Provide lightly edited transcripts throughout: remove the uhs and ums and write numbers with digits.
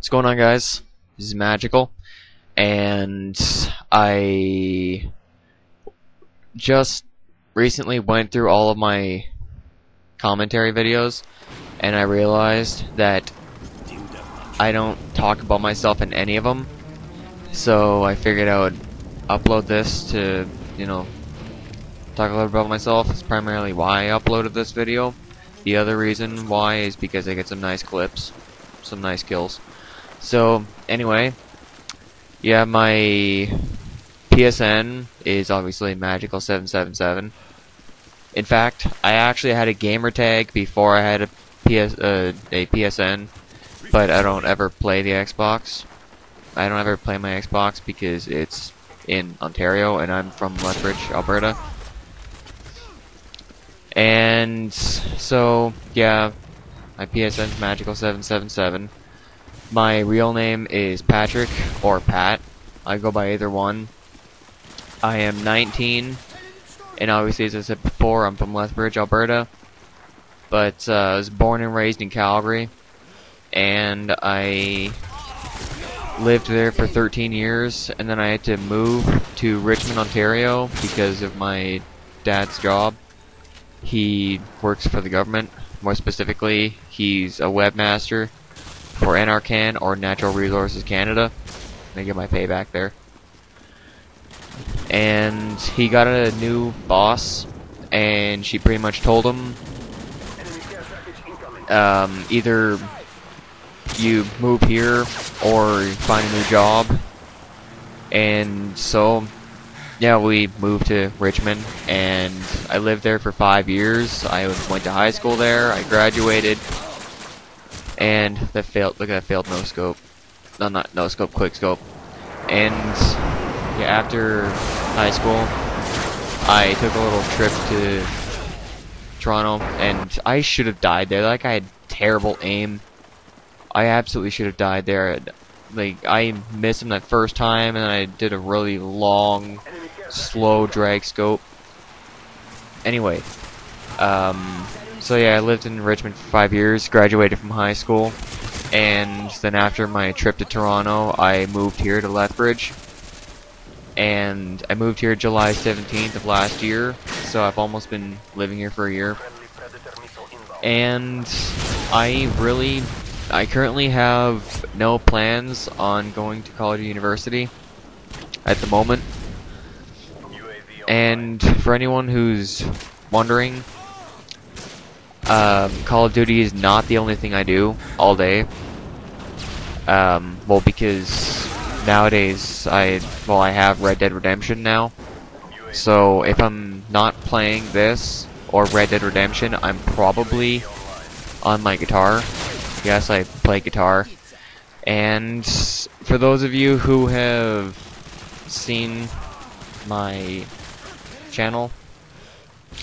What's going on, guys? This is Magical, and I just recently went through all of my commentary videos, and I realized that I don't talk about myself in any of them, so I figured I would upload this to, talk a little about myself. It's primarily why I uploaded this video. The other reason why is because I get some nice clips, some nice kills. So, anyway, yeah, my PSN is obviously Magical777. In fact, I actually had a gamer tag before I had a PSN, but I don't ever play the Xbox. I don't ever play my Xbox because it's in Ontario and I'm from Lethbridge, Alberta. And so, yeah, my PSN is Magical777. My real name is Patrick, or Pat. I go by either one. I am 19, and obviously, as I said before, I'm from Lethbridge, Alberta. But I was born and raised in Calgary, and I lived there for 13 years, and then I had to move to Richmond, Ontario, because of my dad's job. He works for the government. More specifically, he's a webmaster for NRCan, or Natural Resources Canada. I get my payback there. And he got a new boss, and she pretty much told him, either you move here or find a new job. And so, yeah, we moved to Richmond, and I lived there for 5 years. I went to high school there, I graduated. And that failed. Look at that failed no scope. No, not no scope, quick scope. And yeah, after high school, I took a little trip to Toronto, and I should have died there. Like, I had terrible aim. I absolutely should have died there. Like, I missed him that first time, and then I did a really long, slow drag scope. Anyway, so yeah, I lived in Richmond for 5 years, graduated from high school, and then after my trip to Toronto, I moved here to Lethbridge, and I moved here July 17th of last year, so I've almost been living here for a year. And I currently have no plans on going to college or university at the moment. And for anyone who's wondering, Call of Duty is not the only thing I do all day. Well, because nowadays I have Red Dead Redemption now. So if I'm not playing this or Red Dead Redemption, I'm probably on my guitar. Yes, I play guitar. And for those of you who have seen my channel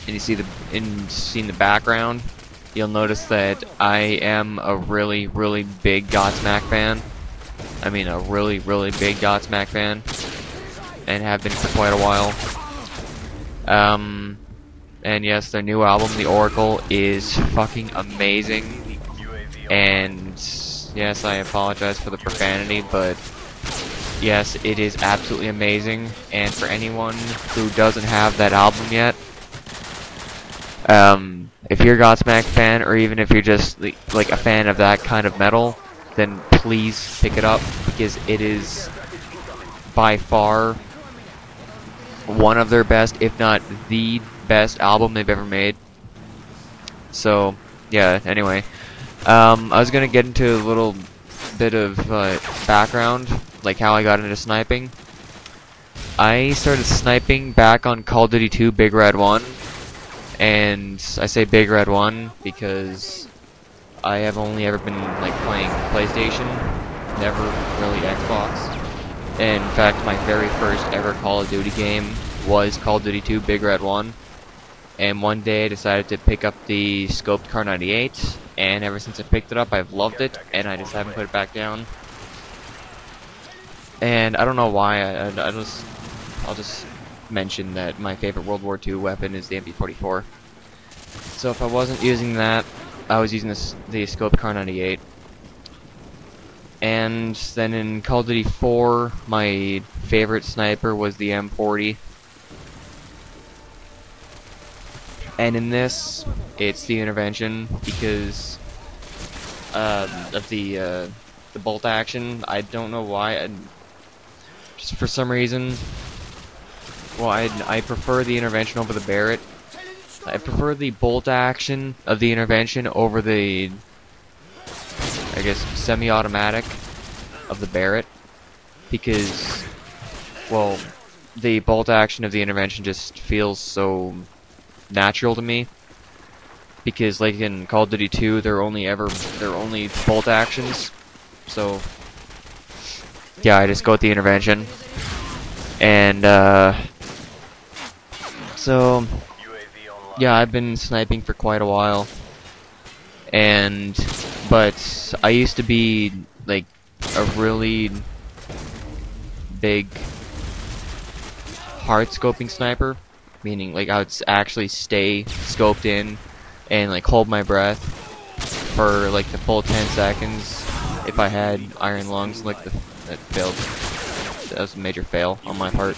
and you see seen the background, you'll notice that I am a really, really big Godsmack fan. I mean, a really, really big Godsmack fan, and have been for quite a while. And yes, their new album, The Oracle, is fucking amazing. And yes, I apologize for the profanity, but yes, it is absolutely amazing. And for anyone who doesn't have that album yet, if you're a Godsmack fan, or even if you're just like a fan of that kind of metal, then please pick it up, because it is by far one of their best, if not the best album they've ever made. So yeah, anyway, I was gonna get into a little bit of background, like how I got into sniping. I started sniping back on Call of Duty 2 Big Red 1. And I say Big Red 1 because I have only ever been playing PlayStation, never really Xbox. And in fact, my very first ever Call of Duty game was Call of Duty 2 Big Red 1. And one day I decided to pick up the scoped Kar 98, and ever since I picked it up, I've loved it, and I just haven't put it back down. And I don't know why. I'll just mention that my favorite World War II weapon is the MW2. So if I wasn't using that, I was using the scoped Kar 98. And then in Call of Duty 4, my favorite sniper was the M40. And in this, it's the intervention because of the bolt action. I don't know why. Just for some reason, well, I prefer the intervention over the Barrett. I prefer the bolt action of the intervention over the, I guess, semi-automatic of the Barrett, because, well, the bolt action of the intervention just feels so natural to me. Because, like in Call of Duty 2, they're only bolt actions. So, yeah, I just go with the intervention. And, so, yeah, I've been sniping for quite a while. But I used to be, like, a really big hard scoping sniper. Meaning, like, I would actually stay scoped in and, like, hold my breath for, like, the full 10 seconds if I had iron lungs. Like, that failed. That was a major fail on my part.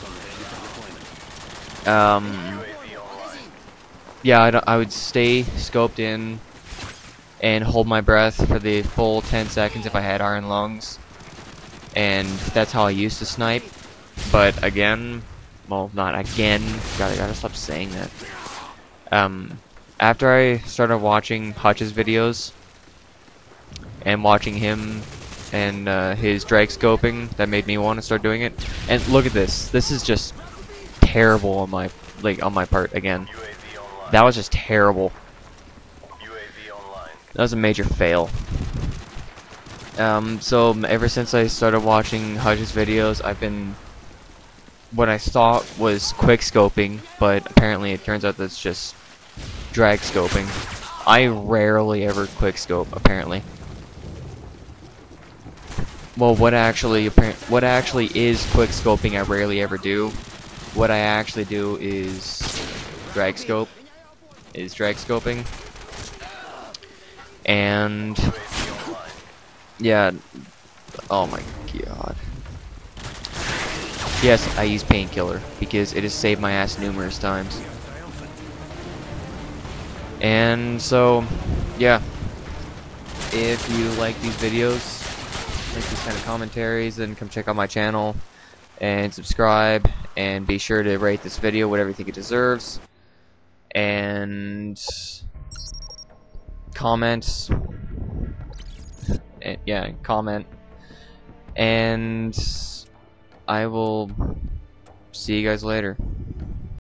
Yeah, I would stay scoped in and hold my breath for the full 10 seconds if I had iron lungs. And that's how I used to snipe. But again, well, not again, gotta stop saying that. After I started watching Hutch's videos, and watching him and his drag scoping, that made me want to start doing it. And look at this. This is just terrible on my part again. That was just terrible. That was a major fail. So ever since I started watching Hutch's videos, I've been what I thought was quick scoping, but apparently it turns out that's just drag scoping. I rarely ever quick scope, apparently. Well, what actually is quick scoping, I rarely ever do. What I actually do is drag scope. Drag scoping. And yeah, oh my god. Yes, I use painkiller because it has saved my ass numerous times. And so, yeah, if you like these videos, like these kind of commentaries, then come check out my channel and subscribe, and be sure to rate this video whatever you think it deserves, and comment, comment, and I will see you guys later.